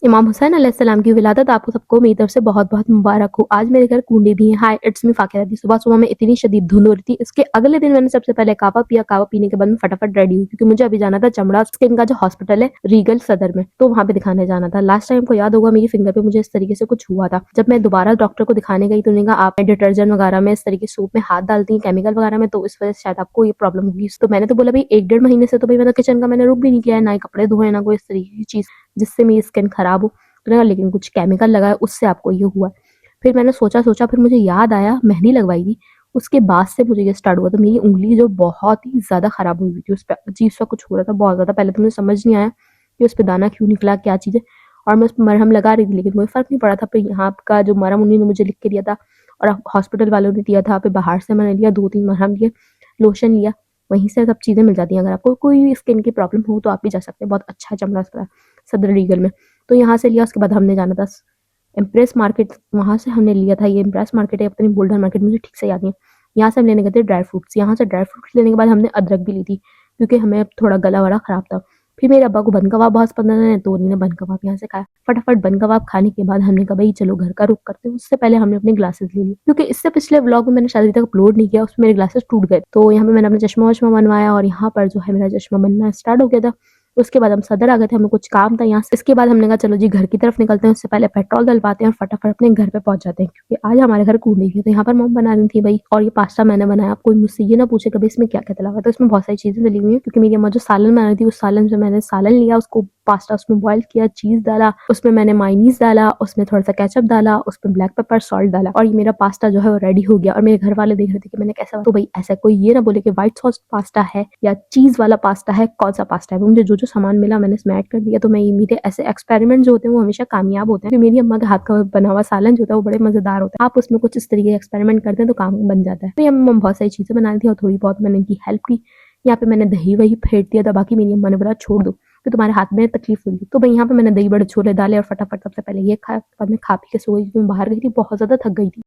इमाम हुसैन अलैहिस्सलाम की विलादत आपको सबको मेरी तरफ से बहुत-बहुत मुबारक हो। आज मेरे घर कूंडे भी हैं। हाय इट्स मी फाकिरा दी। सुबह-सुबह में इतनी शदीद धुंध हो रही थी। इसके अगले दिन मैंने सबसे पहले कहवा पिया। कहवा पीने के बाद मैं फटाफट रेडी हुई क्योंकि मुझे अभी जाना था चमड़ा स्किन का जो हॉस्पिटल है रीगल सदर में, तो वहाँ पे दिखाने जाना था। लास्ट टाइम को याद होगा मेरी फिंगर पे मुझे इस तरीके से कुछ हुआ था। जब मैं दोबारा डॉक्टर को दिखाने गई तो उन्होंने कहा आप डिटर्जेंट वगैरह में इस तरीके सोप में हाथ डालती हैं केमिकल वगैरह में, तो इस वजह से शायद आपको ये प्रॉब्लम होगी। तो मैंने तो बोला भाई 1 डेढ़ महीने से तो भाई मैंने किचन का मैंने रुक भी नहीं किया है, ना ही कपड़े धोए ना कोई इस तरीके की चीज़ जिससे मेरी स्किन खराब हो। लेकिन कुछ केमिकल लगा है उससे आपको ये हुआ है। फिर मैंने सोचा फिर मुझे याद आया मेहंदी लगवाई थी, उसके बाद से मुझे ये स्टार्ट हुआ। तो मेरी उंगली जो बहुत ही ज़्यादा खराब हुई थी, उस पर अजीब सा कुछ हो रहा था बहुत ज़्यादा। पहले तो मुझे समझ नहीं आया कि उस पर दाना क्यों निकला क्या चीज़ है, और मैं उस पर मरहम लगा रही थी लेकिन कोई फ़र्क नहीं पड़ा था। फिर यहाँ का जो मरहम उन्हीं ने मुझे लिख के दिया था और हॉस्पिटल वालों ने दिया था, फिर बाहर से मैंने लिया 2-3 मरहम लिए, लोशन लिया, वहीं से सब चीज़ें मिल जाती हैं। अगर आपको कोई भी स्किन की प्रॉब्लम हो तो आप भी जा सकते हैं, बहुत अच्छा चमड़ा अस्पताल सदर रीगल में। तो यहाँ से लिया, उसके बाद हमने जाना था इम्प्रेस मार्केट, वहाँ से हमने लिया था, ये इम्प्रेस मार्केट है अपनी बुल्ढन मार्केट, मुझे ठीक से याद नहीं है। यहाँ से हम लेने गए थे ड्राई फ्रूट्स, यहाँ से ड्राई फ्रूट्स लेने के बाद हमने अदरक भी ली थी क्योंकि हमें थोड़ा गला वला खराब था। फिर मेरे अब्बा को बन कबाब बहुत पसंद है तो उन्होंने बन कबाब यहाँ से खाया। फटाफट बन कबाब खाने के बाद हमने कहा भाई चलो घर का रुख करते हैं, उससे पहले हमने अपने ग्लासेस ले लिए क्योंकि इससे पिछले व्लॉग में मैंने शायद अभी तक अपलोड नहीं किया, उसमें मेरे ग्लासेस टूट गए। तो यहाँ पे मैंने अपना चश्मा वश्मा बनवाया और यहाँ पर जो है मेरा चश्मा बनना स्टार्ट हो गया था। उसके बाद हम सदर आ गए थे, हमें कुछ काम था यहाँ से। इसके बाद हमने कहा चलो जी घर की तरफ निकलते हैं, उससे पहले पेट्रोल डलवाते हैं और फटाफट अपने घर पे पहुंच जाते हैं क्योंकि आज हमारे घर कूंडी थी। तो यहाँ पर मम्मी बना रही थी भाई, और ये पास्ता मैंने बनाया। कोई मुझसे ये ना पूछे कभी इसमें क्या क्या डला हुआ है, तो इसमें बहुत सारी चीजें डली हुई है क्योंकि मेरी अम्मा जो सालन बना रही थी उस सालन से मैंने सालन लिया, उसको पास्ता उसमें बॉईल किया, चीज डाला, उसमें मैंने मायोनीज डाला, उसमें थोड़ा सा केचप डाला, उसमें ब्लैक पेपर सॉल्ट डाला और ये मेरा पास्ता जो है वो रेडी हो गया। और मेरे घर वाले देख रहे थे कि मैंने कैसा, तो भाई ऐसा कोई ये ना बोले कि व्हाइट सॉस पास्ता है या चीज वाला पास्ता है, कौन सा पास्ता है। मुझे जो जो सामान मिला मैंने इसमें ऐड कर दिया। तो मैं मेरे ऐसे एक्सपेरिमेंट जो होते हैं वो हमेशा कामयाब होते हैं। तो मेरी अम्मा के हाथ का बना हुआ सालन जो होता है वो बड़े मजेदार होता है, आप उसमें कुछ इस तरीके के एक्सपेरिमेंट करते हैं तो काम बन जाता है। तो ये अम्मा बहुत सारी चीजें बना रही थी और थोड़ी बहुत मैंने इनकी हेल्प की। यहाँ पे मैंने दही वही फेंट दिया था, बाकी मेरी अम्मा ने बोला छोड़ दो कि तुम्हारे हाथ में तकलीफ होगी। तो भाई यहाँ पे मैंने दही बड़े छोले डाले और फटाफट सबसे पहले ये खाया, बाद में खा पी के सो गई क्योंकि मैं बाहर गई थी, बहुत ज्यादा थक गई थी।